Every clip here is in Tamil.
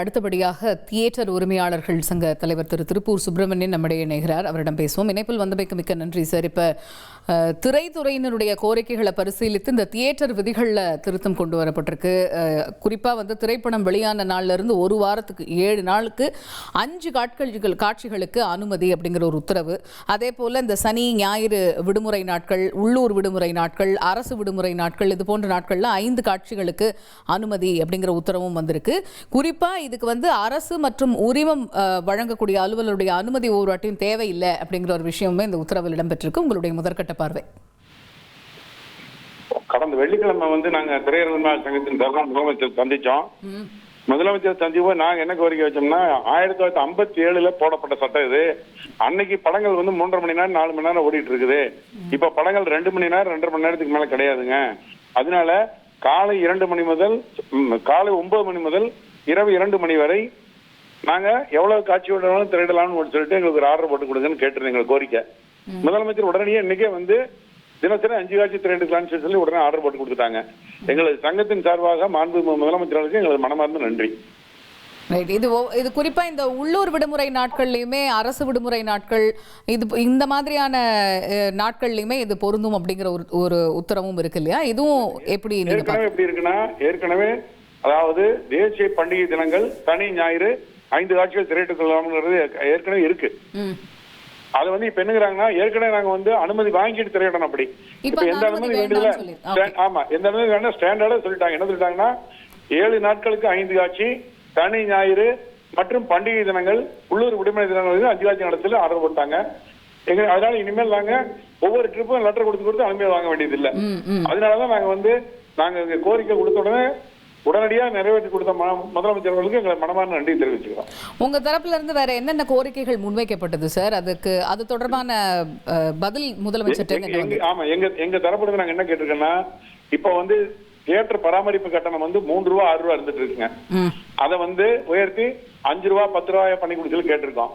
அடுத்தபடியாக தியேட்டர் உரிமையாளர்கள் சங்க தலைவர் திருப்பூர் சுப்பிரமணியன் நம்முடைய இணைகிறார். அவரிடம் பேசுவோம். இணைப்பில் வந்தமைக்கு மிக்க நன்றி சார். இப்போ திரைத்துறையினருடைய கோரிக்கைகளை பரிசீலித்து இந்த தியேட்டர் விதிகளில் திருத்தம் கொண்டு வரப்பட்டிருக்கு. குறிப்பாக திரைப்படம் வெளியான நாளிலிருந்து ஒரு வாரத்துக்கு 7 நாளுக்கு 5 காட்சிகளுக்கு அனுமதி அப்படிங்கிற ஒரு உத்தரவு. அதே போல் இந்த சனி ஞாயிறு விடுமுறை நாட்கள், உள்ளூர் விடுமுறை நாட்கள், அரசு விடுமுறை நாட்கள், இது போன்ற நாட்களில் 5 காட்சிகளுக்கு அனுமதி அப்படிங்கிற உத்தரவும் வந்திருக்கு. குறிப்பாக இதுக்கு அரசு மற்றும் உரிமம் வழங்கக்கூடிய அலுவலருடைய அனுமதி ஒரு வாட்டியும் தேவையில்லை அப்படிங்கிற ஒரு விஷயமே இந்த உத்தரவில் இடம்பெற்றிருக்கு. உங்களுடைய முதற்கட்ட பார்வை. கடந்த வெள்ளிக்கிழமை நாங்க திரையரங்கு சங்கத்தின் சார்பாக முதலமைச்சர் சந்திச்சோம். முதலமைச்சர் சந்திப்போது நாங்க என்ன கோரிக்கை வச்சோம்னா, 1957 போடப்பட்ட சட்டம் இது. அன்னைக்கு படங்கள் 3.5 மணி நேரம் 4 மணி நேரம் ஓடிட்டு இருக்குது. இப்ப படங்கள் 2 மணி நேரம் 2.5 மணி நேரத்துக்கு மேல கிடையாதுங்க. அதனால காலை 2 மணி முதல் காலை 9 மணி முதல் இரவு 2 மணி வரை நாங்க எவ்வளவு காட்சி விடணும் திரையிடலாம்னு சொல்லிட்டு எங்களுக்கு ஒரு ஆர்டர் போட்டு கொடுங்கன்னு கேட்டிருந்தேன். எங்களுக்கு கோரிக்கை. முதலமைச்சர் உடனடியே இன்னைக்கே தினசரி 5 காட்சி திரையிடலாம்னு சொல்லி உடனே ஆர்டர் போட்டு கொடுத்துட்டாங்க. எங்களுக்கு சங்கத்தின் சார்பாக மாண்பு முதலமைச்சர்களுக்கு எங்களுக்கு மனமார்ந்த நன்றி. இது குறிப்பா இந்த உள்ளூர் விடுமுறை நாட்கள்லயுமே, அரசு விடுமுறை நாட்கள், இந்த மாதிரியான நாட்கள்லயுமே இது பொருந்தும் அப்படிங்கிற ஒரு உத்தரவும் இருக்கு இல்லையா? இதுவும் எப்படி இருக்குன்னா, ஏற்கனவே அதாவது தேசிய பண்டிகை தினங்கள் சனி ஞாயிறு 5 காட்சிகள் திரையிட்டுக் கொள்ளலாம்ங்கிறது ஏற்கனவே இருக்கு. அது இப்ப என்னங்கிறாங்கன்னா, ஏற்கனவே நாங்க அனுமதி வாங்கிட்டு திரையிடணும். அப்படி இப்ப எந்த அனுமதி வேண்டியதுல ஆமா எந்த அனுமதி வேண்டாம் ஸ்டாண்டர்டா சொல்லிட்டாங்க. என்ன சொல்லிட்டாங்கன்னா, 7 நாட்களுக்கு 5 காட்சி, சனி ஞாயிறு மற்றும் பண்டிகை தினங்கள், உள்ளூர் விடுமுறை தினங்கள் 5 காட்சி நடத்தல ஆர்டர் போட்டாங்க. அதனால இனிமேல் நாங்க ஒவ்வொரு ட்ரிப்பும் லெட்டர் கொடுத்து அனுமதி வாங்க வேண்டியது இல்லை. அதனாலதான் நாங்க கோரிக்கை கொடுத்த உடனே உடனடியா நிறைவேற்றி கொடுத்த முதலமைச்சர்களுக்கு எங்களை மனமார்ந்த நன்றி தெரிவிச்சுக்கிறோம். உங்க தரப்புல இருந்து வேற என்னென்ன கோரிக்கைகள் முன்வைக்கப்பட்டது சார்? அது தொடர்பான பதில் முதலமைச்சர் ஆமா எங்க தரப்புல இருந்து நாங்க என்ன கேட்டிருக்கோம்னா, இப்ப தியேட்டர் பராமரிப்பு கட்டணம் 3 ரூபா 6 ரூபா இருந்துட்டு இருக்குங்க. அதை உயர்த்தி 5 ரூபா 10 ரூபாய் பண்ணி கொடுத்து கேட்டிருக்கோம்.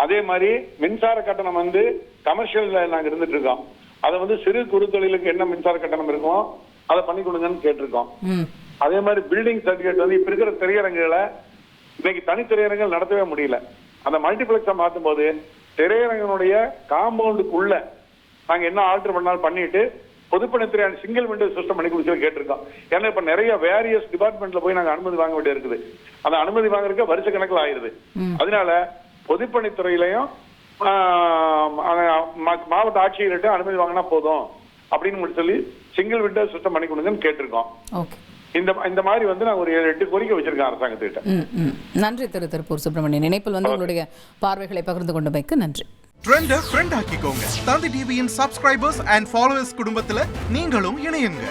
அதே மாதிரி மின்சார கட்டணம் கமர்ஷியல் நாங்க இருந்துட்டு இருக்கோம். அதை சிறு குறு தொழிலுக்கு என்ன மின்சார கட்டணம் இருக்கும் அதை பண்ணி கொடுங்கன்னு கேட்டிருக்கோம். அதே மாதிரி பில்டிங் சர்டிபிகேட் இப்ப இருக்கிற திரையரங்குகளை இன்னைக்கு தனி திரையரங்குகள் நடத்தவே முடியல. அந்த மல்டிபிளெக்ஸை மாற்றும் போது திரையரங்கனுடைய காம்பவுண்டுக்குள்ள நாங்க என்ன ஆல்டர் பண்ணாலும் பண்ணிட்டு பொதுப்பணித்துறையான சிங்கிள் விண்டோ சிஸ்டம் பண்ணி கொடுத்து கேட்டிருக்கோம். ஏன்னா இப்ப நிறைய வேரியஸ் டிபார்ட்மெண்ட்ல போய் நாங்க அனுமதி வாங்க வேண்டிய இருக்குது. அந்த அனுமதி வாங்குறதுக்கு வருஷ கணக்கில் ஆயிருது. அதனால பொதுப்பணித்துறையிலையும் மாவட்ட ஆட்சியர்கிட்ட அனுமதி வாங்கினா போதும் அப்படின்னு சொல்லி சிங்கிள் விண்டோ சிஸ்டம் பண்ணி கொடுங்கன்னு கேட்டிருக்கோம். இந்த மாதிரி நாங்க ஒரு 7-8 கோரிக்கை வச்சிருக்கோம் அரசாங்கத்திட்ட. நன்றி திருப்பூர் சுப்பிரமணியன். இணைப்பில் உங்களுடைய பார்வைகளை பகிர்ந்து கொண்டமைக்கு நன்றி. ட்ரெண்ட ஃப்ரெண்ட் ஆக்கிக்கோங்க. தந்தி டிவியின் சப்ஸ்கிரைபர்ஸ் அண்ட் ஃபாலோவர்ஸ் குடும்பத்துல நீங்களும் இணையுங்க.